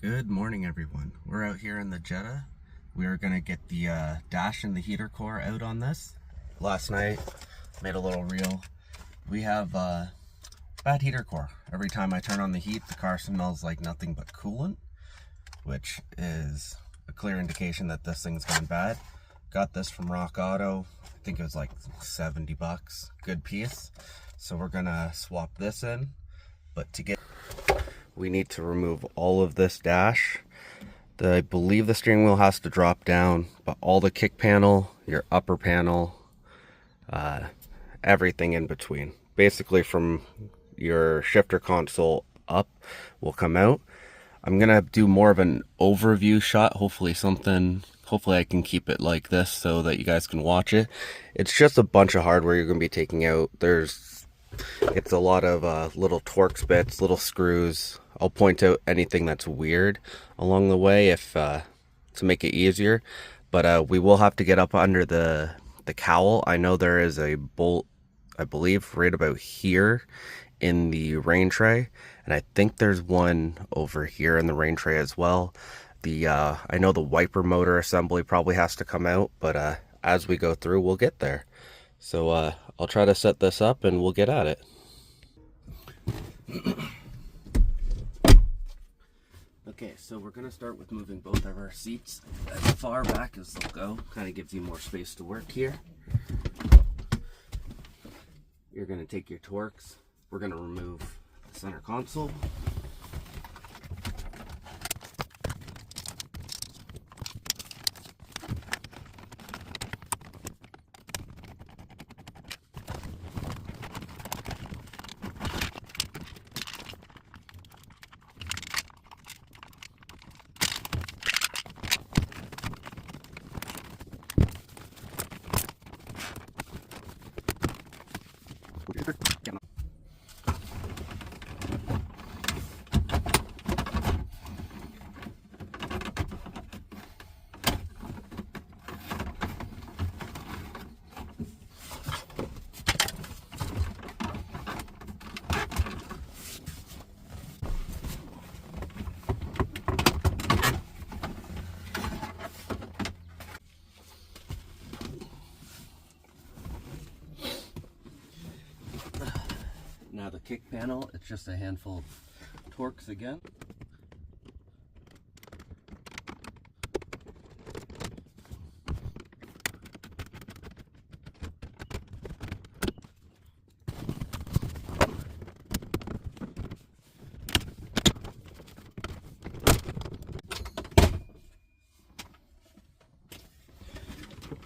Good morning, everyone. We're out here in the Jetta. We are gonna get the dash and the heater core out on this. Last night, made a little reel. We have bad heater core. Every time I turn on the heat, the car smells like nothing but coolant, which is a clear indication that this thing's gone bad. Got this from Rock Auto. I think it was like 70 bucks. Good piece. So we're gonna swap this in, but to get we need to remove all of this dash. I believe the steering wheel has to drop down, but all the kick panel, your upper panel, everything in between, basically from your shifter console up, will come out. I'm gonna do more of an overview shot. Hopefully I can keep it like this so that you guys can watch it. It's just a bunch of hardware you're gonna be taking out. It's a lot of little Torx bits, little screws. I'll point out anything that's weird along the way if to make it easier. But we will have to get up under the cowl. I know there is a bolt, I believe, right about here in the rain tray, and I think there's one over here in the rain tray as well. I know the wiper motor assembly probably has to come out, but as we go through, we'll get there. So I'll try to set this up and we'll get at it. Okay, so we're going to start with moving both of our seats as far back as they'll go. Kind of gives you more space to work here. You're going to take your Torx. We're going to remove the center console. Now the kick panel, it's just a handful of Torx again.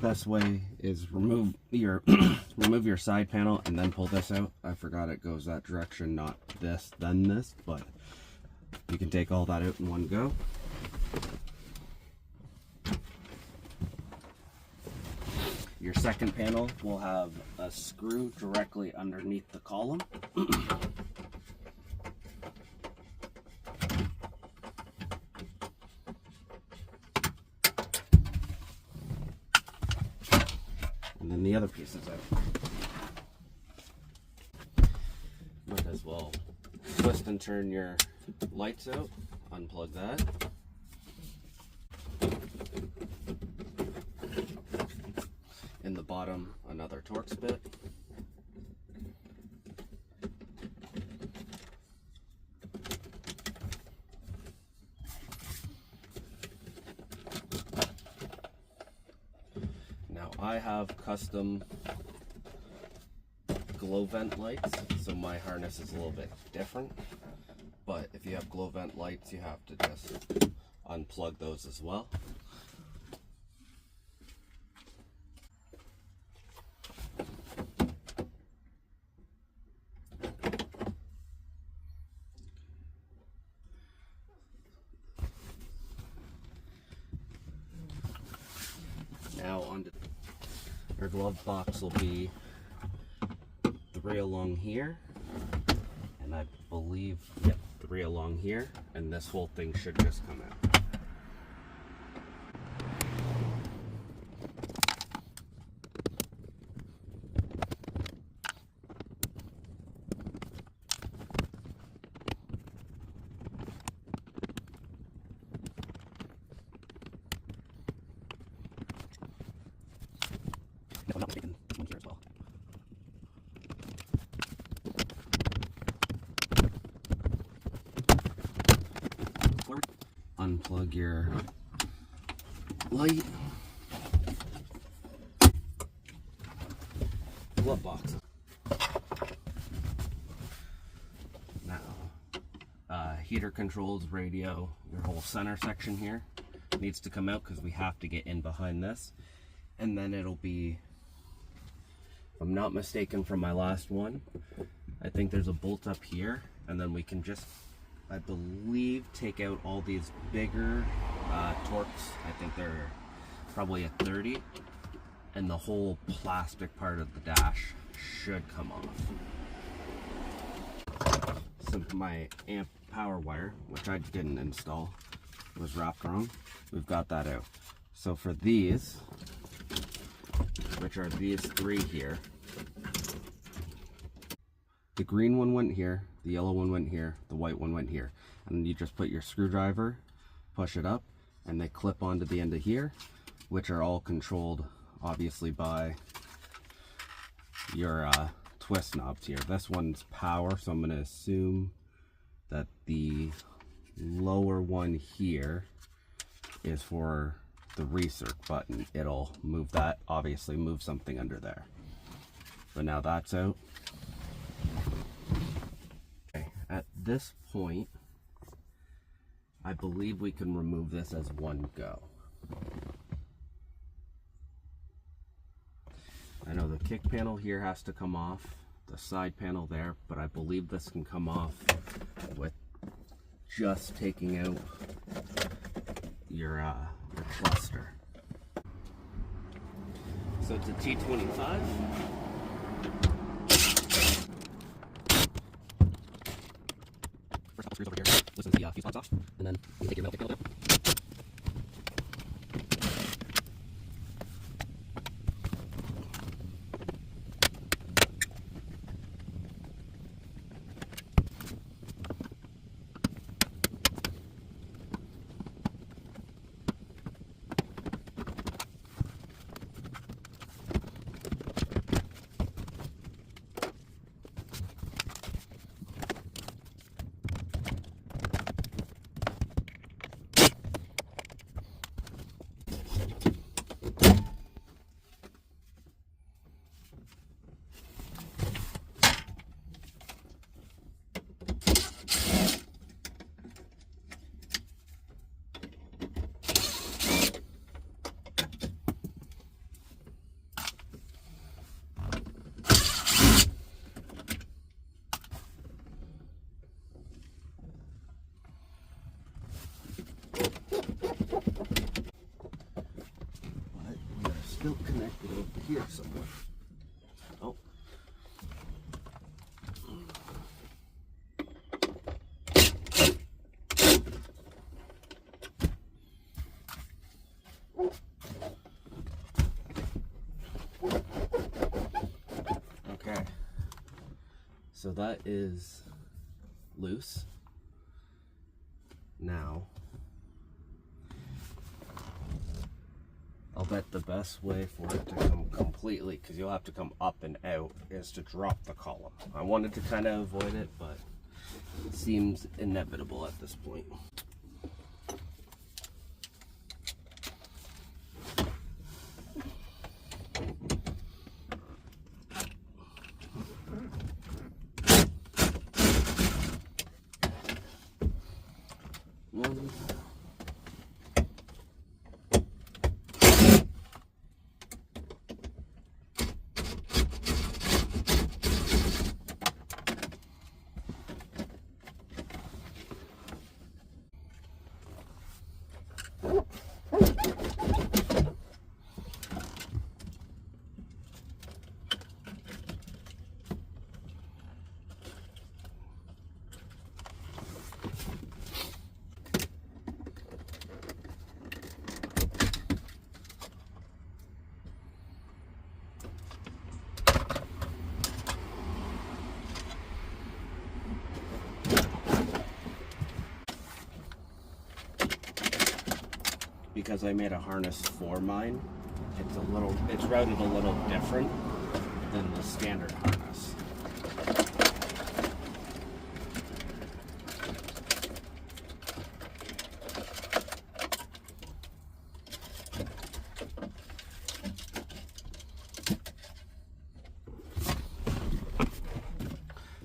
Best way is remove your side panel and then pull this out. I forgot it goes that direction, not this, then this, but you can take all that out in one go. Your second panel will have a screw directly underneath the column. And then the other pieces out. Might as well twist and turn your lights out. Unplug that. In the bottom, another Torx bit. I have custom glow vent lights, so my harness is a little bit different. But if you have glow vent lights, you have to just unplug those as well. Now onto our glove box will be 3 along here, and I believe, yep, 3 along here, and this whole thing should just come out. I'm not mistaken, this one here as well. Forward. Unplug your light. Glove box. Now, heater controls, radio, your whole center section here needs to come out because we have to get in behind this. And then it'll be, if I'm not mistaken from my last one, I think there's a bolt up here, and then we can just, I believe, take out all these bigger torques. I think they're probably a 30, and the whole plastic part of the dash should come off. So my amp power wire, which I didn't install, was wrapped wrong. We've got that out. So for these, which are these three here, the green one went here, the yellow one went here, the white one went here. And you just put your screwdriver, push it up, and they clip onto the end of here, which are all controlled obviously by your twist knobs here. This one's power, so I'm going to assume that the lower one here is for the recirc button. It'll move that, obviously move something under there. But now that's out. Okay, at this point, I believe we can remove this as one go. I know the kick panel here has to come off, the side panel there, but I believe this can come off with just taking out your cluster. So it's a T25. First couple screws over here, loosen the fuse box off, and then you take your metal kick panel down. Still connected over here somewhere. Oh. Okay. So that is loose. Now, I'll bet the best way for it to come completely, because you'll have to come up and out, is to drop the column. I wanted to kind of avoid it, but it seems inevitable at this point. Because I made a harness for mine, it's it's routed a little different than the standard harness.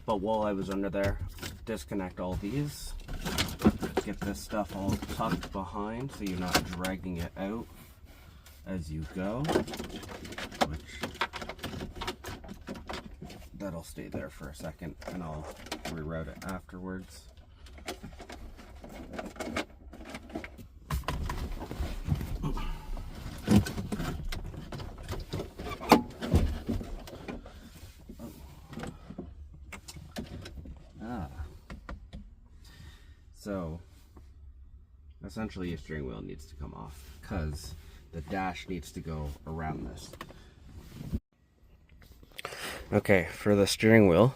But while I was under there, disconnect all these, get this stuff all tucked behind so you're not dragging it out as you go, which that'll stay there for a second and I'll reroute it afterwards. So essentially your steering wheel needs to come off because the dash needs to go around this. Okay, for the steering wheel,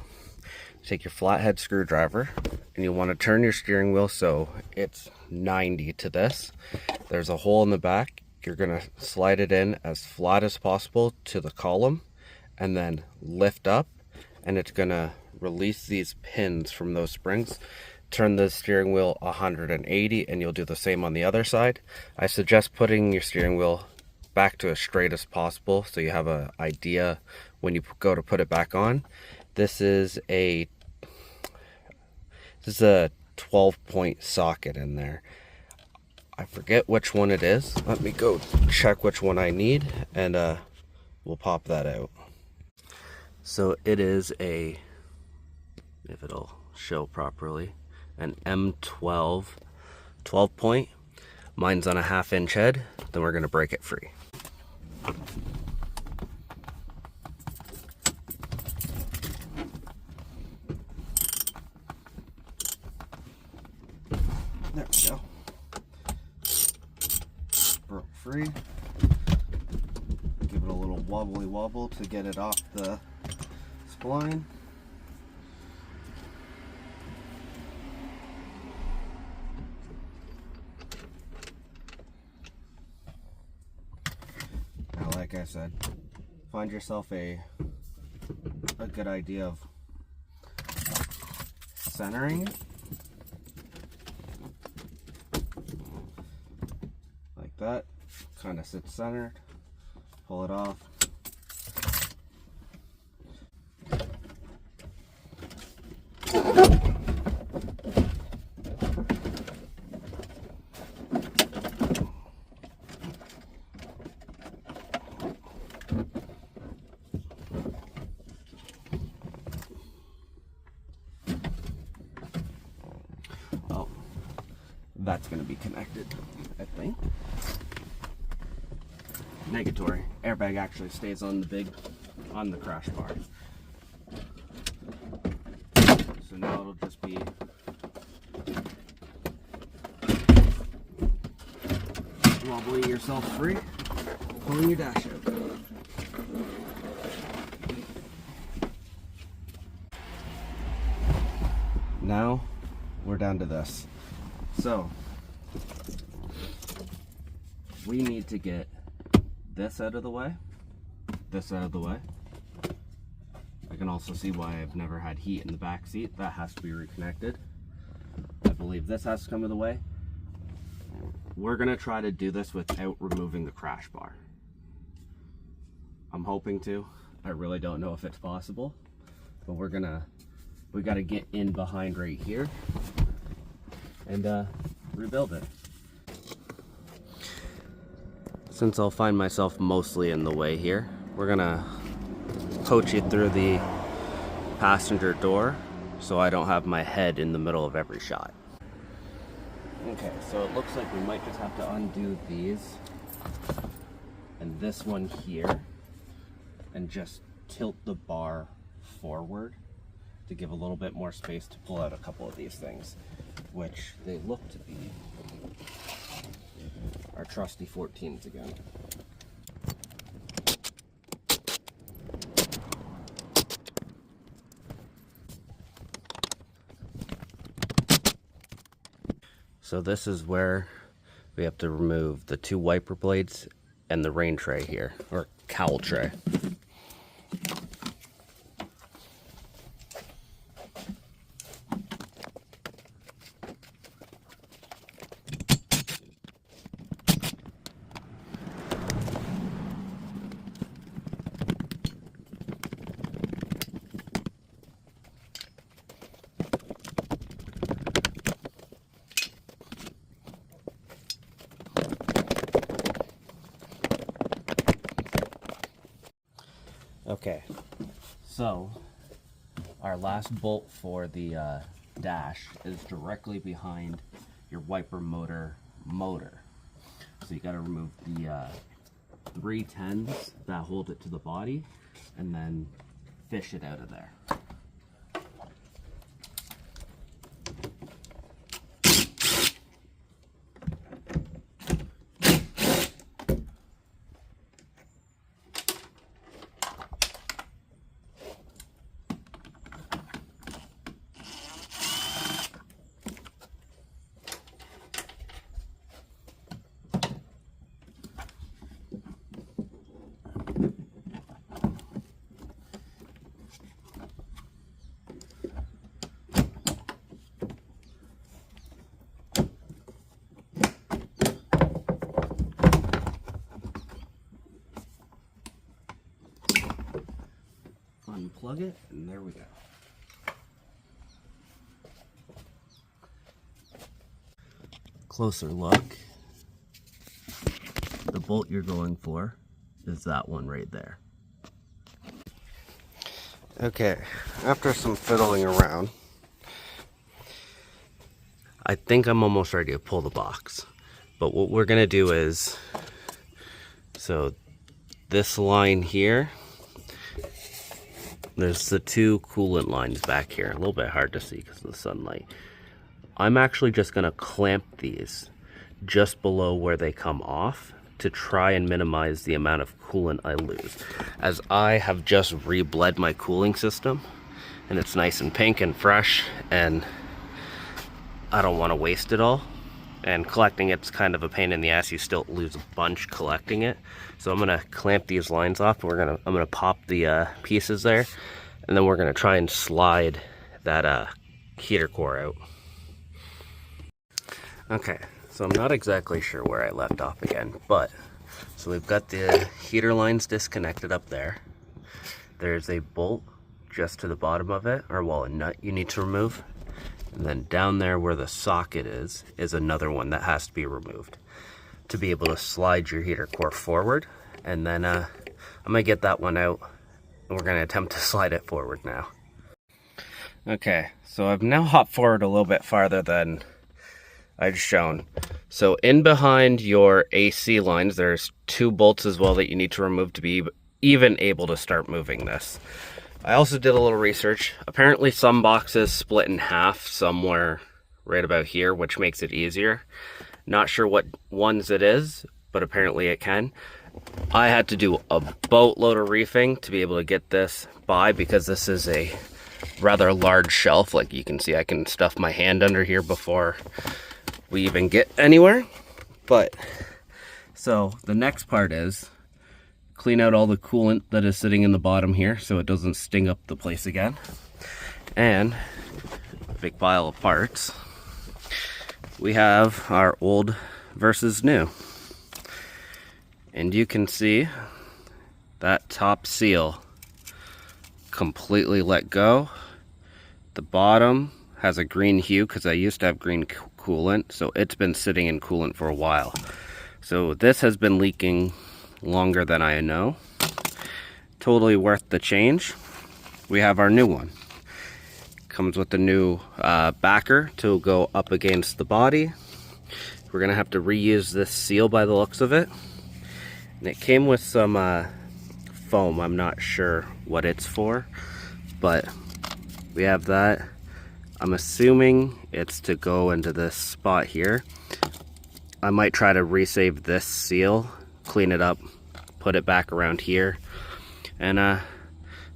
take your flathead screwdriver and you want to turn your steering wheel so it's 90 to this. There's a hole in the back. You're going to slide it in as flat as possible to the column and then lift up, and it's going to release these pins from those springs. Turn the steering wheel 180 and you'll do the same on the other side. I suggest putting your steering wheel back to as straight as possible so you have an idea when you go to put it back on. This is a 12-point socket in there. I forget which one it is. Let me go check which one I need and we'll pop that out. So it is a, if it'll show properly, an M12 12-point. Mine's on a 1/2-inch head. Then we're going to break it free. There we go. Broke free. Give it a little wobbly wobble to get it off the spline. Like I said, find yourself a good idea of centering it. Like that. Kind of sits centered. Pull it off. That's going to be connected, I think. Negatory. Airbag actually stays on the crash bar. So now it'll just be wobbling yourself free, pulling your dash out. Now we're down to this. So we need to get this out of the way, this out of the way. I can also see why I've never had heat in the back seat. That has to be reconnected. I believe this has to come out of the way. We're gonna try to do this without removing the crash bar. I'm hoping to. I really don't know if it's possible, but we gotta get in behind right here and rebuild it. Since I'll find myself mostly in the way here, we're gonna coach it through the passenger door so I don't have my head in the middle of every shot. Okay, so it looks like we might just have to undo these and this one here and just tilt the bar forward to give a little bit more space to pull out a couple of these things, which they look to be our trusty 14s again. So this is where we have to remove the two wiper blades and the rain tray here, or cowl tray. Okay, so our last bolt for the dash is directly behind your wiper motor. So you got to remove the 3 10s that hold it to the body and then fish it out of there. Unplug it, and there we go. Closer look. The bolt you're going for is that one right there. Okay, after some fiddling around, I think I'm almost ready to pull the box. But what we're gonna do is, so this line here, there's the 2 coolant lines back here. A little bit hard to see because of the sunlight. I'm actually just gonna clamp these just below where they come off to try and minimize the amount of coolant I lose. As I have just re-bled my cooling system and it's nice and pink and fresh, and I don't want to waste it all. And collecting it's kind of a pain in the ass. You still lose a bunch collecting it. So I'm gonna clamp these lines off. I'm gonna pop the pieces there, and then we're gonna try and slide that heater core out. Okay, so I'm not exactly sure where I left off again, but so we've got the heater lines disconnected up there. There's a bolt just to the bottom of it, or well, a nut you need to remove. And then down there where the socket is another one that has to be removed to be able to slide your heater core forward. And then I'm gonna get that one out and we're gonna attempt to slide it forward now. Okay, so I've now hopped forward a little bit farther than I'd shown. So in behind your AC lines, there's 2 bolts as well that you need to remove to be even able to start moving this. I also did a little research. Apparently some boxes split in half somewhere right about here, which makes it easier. Not sure what ones it is, but apparently it can. I had to do a boatload of reefing to be able to get this by, because this is a rather large shelf. Like you can see, I can stuff my hand under here before we even get anywhere. But so the next part is clean out all the coolant that is sitting in the bottom here so it doesn't sting up the place again. And a big pile of parts. We have our old versus new. And you can see that top seal completely let go. The bottom has a green hue because I used to have green coolant, so it's been sitting in coolant for a while. So this has been leaking longer than I know. Totally worth the change. We have our new one. Comes with the new backer to go up against the body. We're gonna have to reuse this seal by the looks of it. And it came with some foam. I'm not sure what it's for, but we have that. I'm assuming it's to go into this spot here. I might try to resave this seal, clean it up, put it back around here, and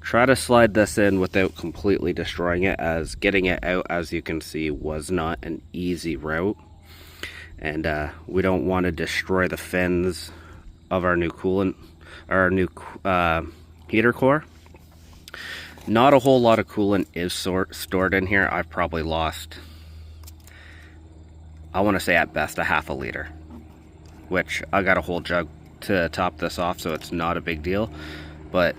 try to slide this in without completely destroying it, as getting it out, as you can see, was not an easy route. And we don't want to destroy the fins of our new coolant, our new heater core. Not a whole lot of coolant is stored in here. I've probably lost, I want to say at best, a half a liter, which I got a whole jug to top this off, so it's not a big deal, but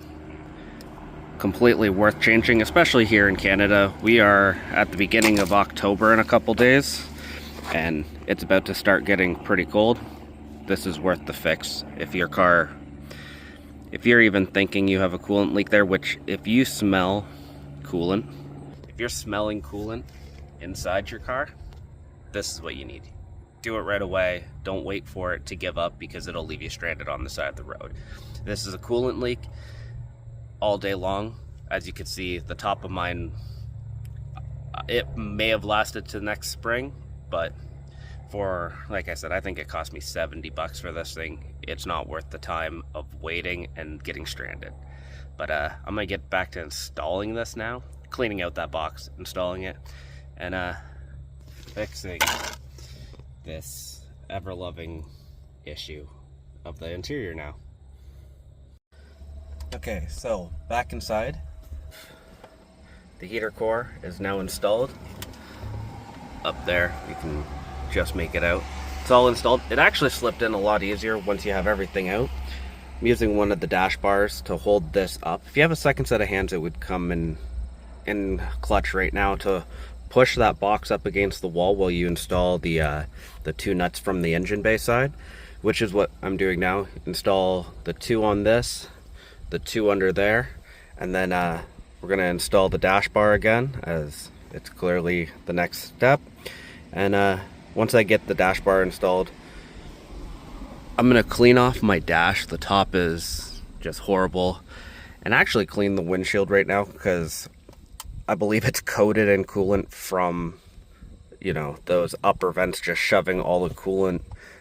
completely worth changing, especially here in Canada. We are at the beginning of October in a couple days, and it's about to start getting pretty cold. This is worth the fix. If your car, if you're even thinking you have a coolant leak there, which if you smell coolant, if you're smelling coolant inside your car, this is what you need. Do it right away. Don't wait for it to give up, because it'll leave you stranded on the side of the road. This is a coolant leak all day long. As you can see, the top of mine, it may have lasted to next spring, but for, like I said, I think it cost me 70 bucks for this thing. It's not worth the time of waiting and getting stranded. But I'm gonna get back to installing this now, cleaning out that box, installing it, and fixing this ever-loving issue of the interior now. Okay, so back inside. The heater core is now installed. Up there, you can just make it out. It's all installed. It actually slipped in a lot easier once you have everything out. I'm using one of the dash bars to hold this up. If you have a second set of hands, it would come in clutch right now to push that box up against the wall while you install the two nuts from the engine bay side, which is what I'm doing now. Install the two on this, the two under there, and then we're gonna install the dash bar again, as it's clearly the next step. And once I get the dash bar installed, I'm gonna clean off my dash. The top is just horrible, and actually clean the windshield right now, because I believe it's coated in coolant from, you know, those upper vents just shoving all the coolant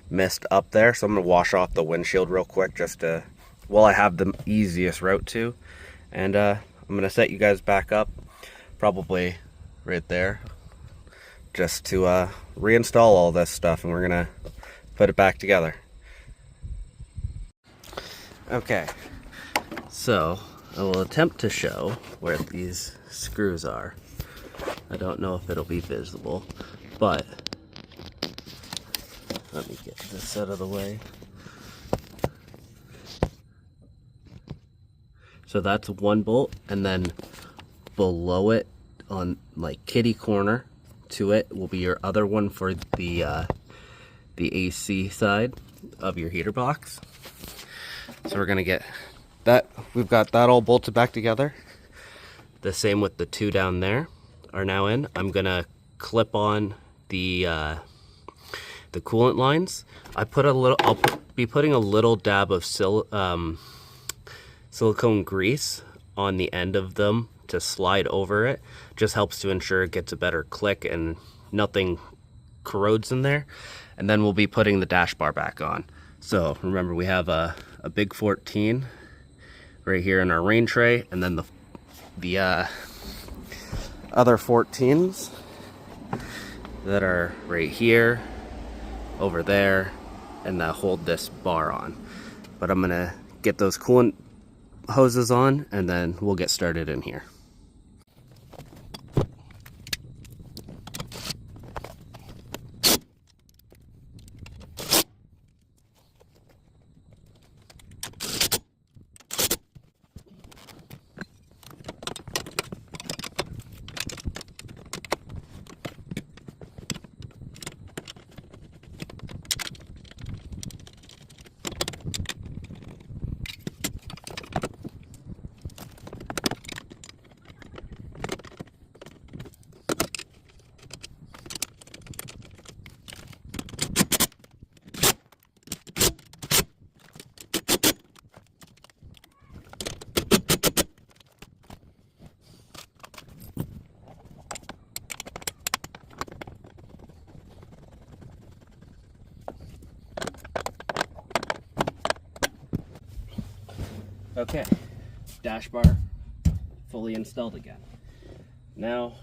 mist up there. So I'm gonna wash off the windshield real quick, just to, well, I have the easiest route to. And I'm gonna set you guys back up, probably right there, just to reinstall all this stuff, and we're gonna put it back together. Okay, so I will attempt to show where these screws are. I don't know if it'll be visible, but let me get this out of the way. So that's one bolt, and then below it, on like kitty corner to it, will be your other one for the AC side of your heater box. So we're gonna get that, we've got that all bolted back together. The same with the two down there are now in. I'm gonna clip on the coolant lines. I put a little, I'll be putting a little dab of silicone grease on the end of them to slide over it. Just helps to ensure it gets a better click and nothing corrodes in there. And then we'll be putting the dash bar back on. So remember, we have a big 14 right here in our rain tray, and then the other 14s that are right here, over there, and that hold this bar on. But I'm gonna get those coolant hoses on, and then we'll get started in here. Okay, dash bar fully installed again. Now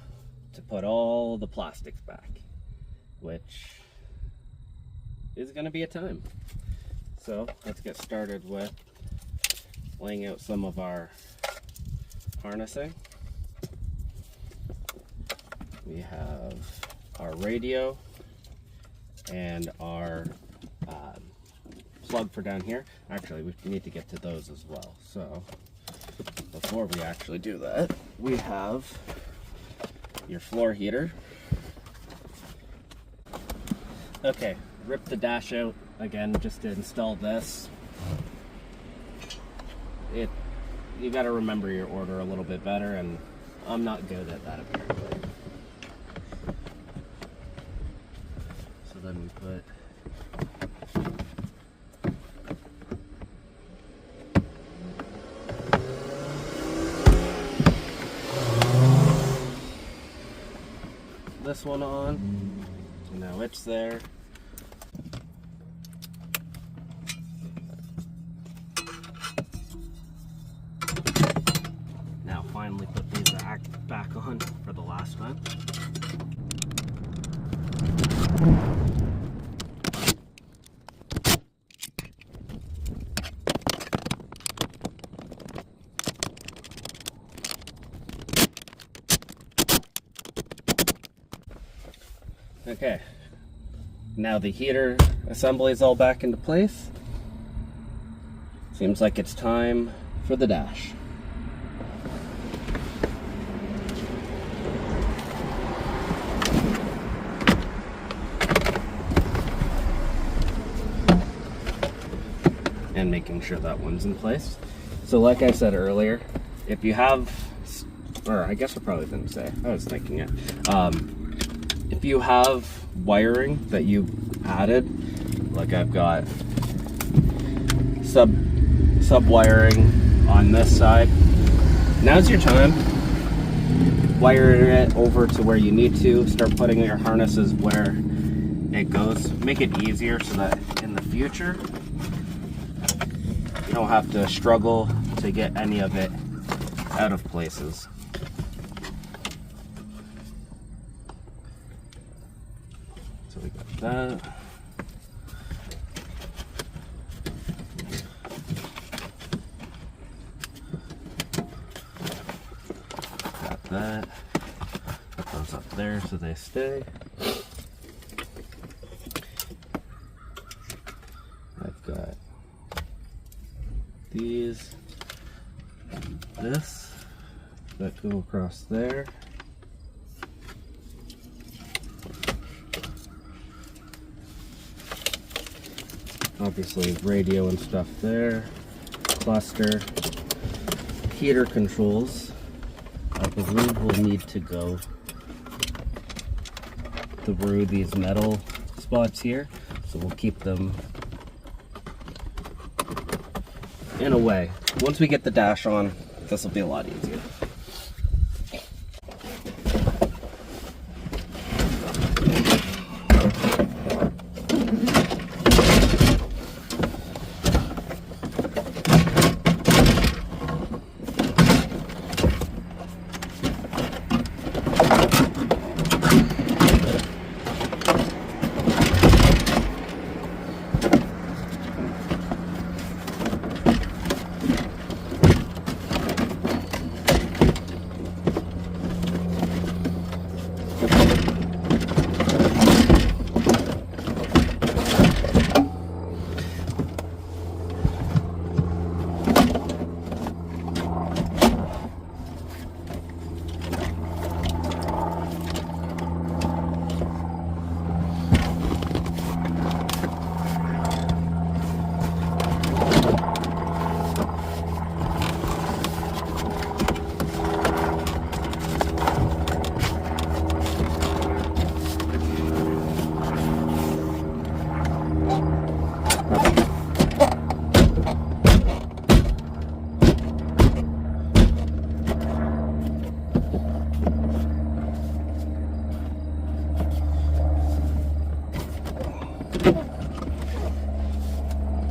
to put all the plastics back, which is going to be a time. So let's get started with laying out some of our harnessing. We have our radio and our plug for down here. Actually, we need to get to those as well. So before we actually do that, we have your floor heater. Okay, rip the dash out again just to install this. You got to remember your order a little bit better, and I'm not good at that apparently. So then we put this one on. Now it's there. Now finally put these back on for the last time. Okay, now the heater assembly is all back into place. Seems like it's time for the dash. And making sure that one's in place. So like I said earlier, if you have, or I guess I probably didn't say, I was thinking it. If you have wiring that you added, like I've got sub wiring on this side, now's your time. Wire it over to where you need to. Start putting your harnesses where it goes. Make it easier so that in the future you don't have to struggle to get any of it out of places. So we got that. Got that. Put those up there so they stay. I've got these and this that go across there. Obviously radio and stuff there, cluster, heater controls. I believe we'll need to go through these metal spots here, so we'll keep them in a way. Once we get the dash on, this will be a lot easier.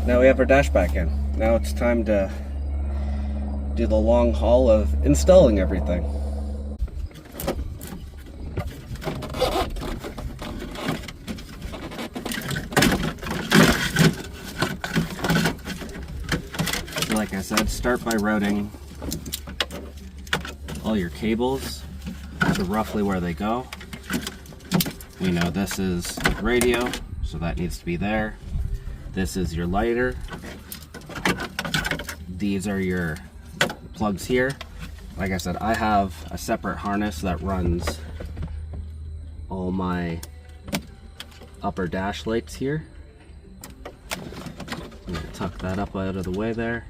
Now we have our dash back in. Now it's time to do the long haul of installing everything. I said, start by routing all your cables to roughly where they go. We know this is radio, so that needs to be there. This is your lighter. These are your plugs here. Like I said, I have a separate harness that runs all my upper dash lights here. I'm going to tuck that up out of the way there.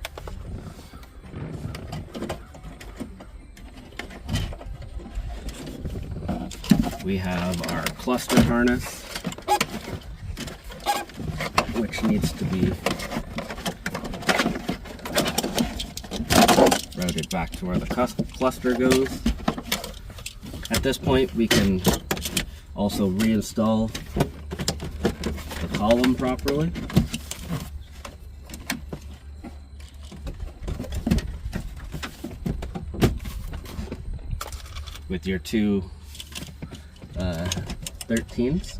We have our cluster harness, which needs to be routed back to where the cluster goes. At this point, we can also reinstall the column properly. With your two 13s.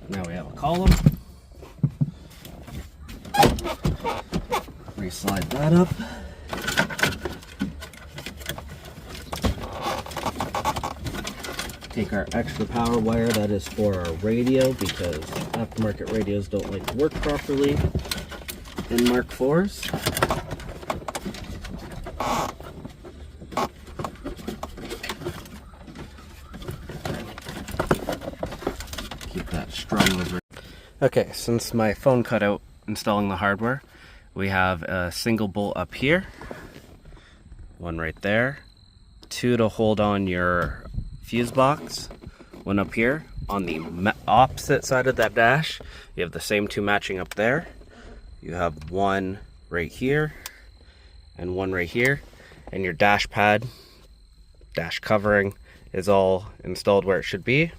Now we have a column. Re-slide that up. Take our extra power wire that is for our radio, because aftermarket radios don't like to work properly in Mark IVs. Keep that strung over. Okay, since my phone cut out installing the hardware, we have a single bolt up here, one right there, two to hold on your fuse box, one up here. On the opposite side of that dash, you have the same two matching up there. You have one right here and one right here, and your dash pad, dash covering is all installed where it should be.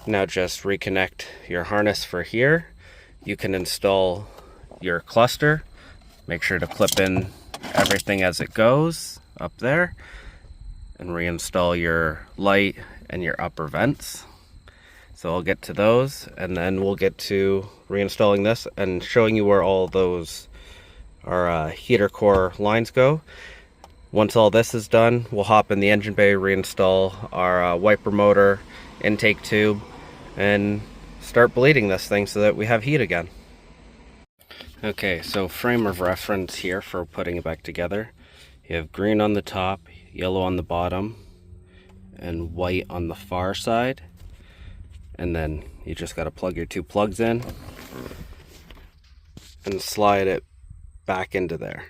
Now just reconnect your harness for here. You can install your cluster. Make sure to clip in everything as it goes up there, and reinstall your light and your upper vents. So I'll get to those, and then we'll get to reinstalling this and showing you where all those our heater core lines go. Once all this is done, we'll hop in the engine bay, reinstall our wiper motor, intake tube, and start bleeding this thing so that we have heat again. Okay, so frame of reference here for putting it back together. You have green on the top, yellow on the bottom, and white on the far side. And then you just got to plug your two plugs in and slide it back into there.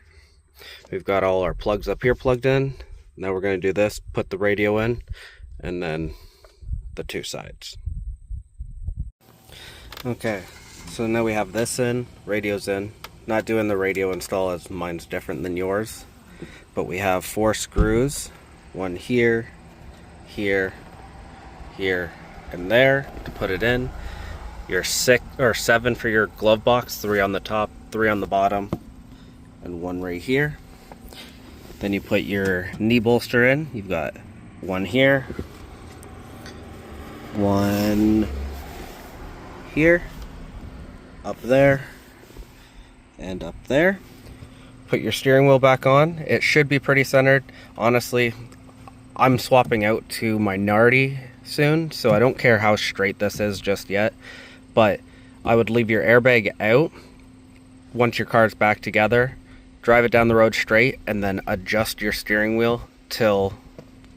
We've got all our plugs up here plugged in. Now we're going to do this, put the radio in, and then the two sides. Okay, so now we have this in, radio's in. Not doing the radio install as mine's different than yours, but we have 4 screws, one here, here, here, and there to put it in. Your 6 or 7 for your glove box, 3 on the top, 3 on the bottom, and 1 right here. Then you put your knee bolster in. You've got 1 here, 1 here, up there, and up there. Put your steering wheel back on. It should be pretty centered. Honestly, I'm swapping out to minority soon, so I don't care how straight this is just yet, but I would leave your airbag out once your car's back together, drive it down the road straight, and then adjust your steering wheel till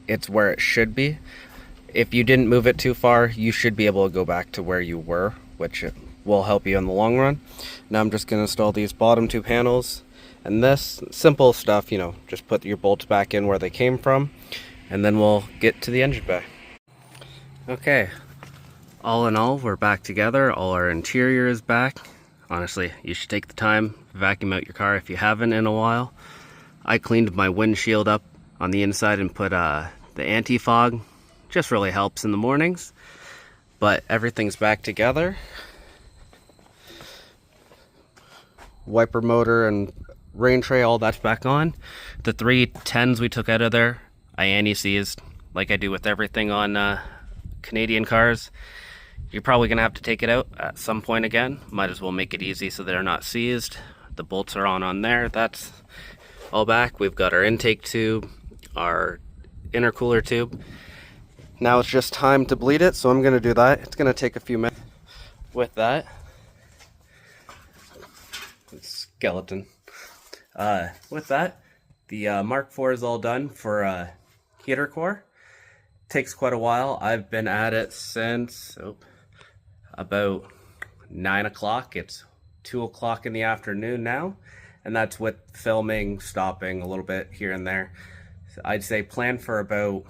it's where it should be. If you didn't move it too far, you should be able to go back to where you were, which will help you in the long run. Now I'm just going to install these bottom two panels, and this simple stuff, you know, just put your bolts back in where they came from, and then we'll get to the engine bay. Okay, all in all, we're back together. All our interior is back. Honestly, you should take the time, vacuum out your car if you haven't in a while. I cleaned my windshield up on the inside and put the anti-fog. Just really helps in the mornings. But everything's back together. Wiper motor and rain tray, all that's back on. The 310s we took out of there, I anti-seized like I do with everything on Canadian cars. You're probably gonna have to take it out at some point again. Might as well make it easy so they're not seized. The bolts are on there. That's all back. We've got our intake tube, our intercooler tube. Now it's just time to bleed it, so I'm gonna do that. It's gonna take a few minutes. With that, skeleton. With that, the Mk4 is all done for heater core. Takes quite a while. I've been at it since about 9 o'clock. It's 2 o'clock in the afternoon now, and that's with filming, stopping a little bit here and there. So I'd say plan for about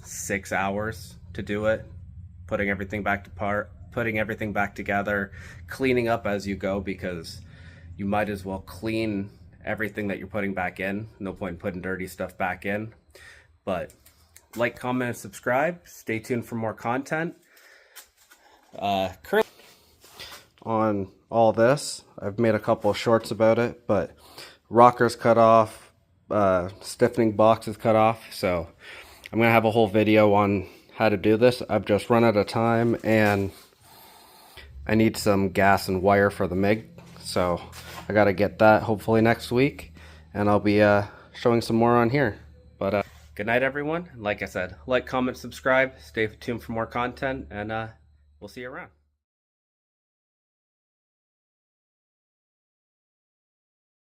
6 hours to do it, putting everything back together, cleaning up as you go, because you might as well clean everything that you're putting back in. No point in putting dirty stuff back in. But like, comment, and subscribe. Stay tuned for more content. Currently on all this, I've made a couple of shorts about it, but rockers cut off, stiffening boxes cut off, so I'm gonna have a whole video on how to do this. I've just run out of time, and I need some gas and wire for the MIG, so I gotta get that hopefully next week, and I'll be showing some more on here. But good night, everyone. Like I said, like, comment, subscribe, stay tuned for more content, and we'll see you around.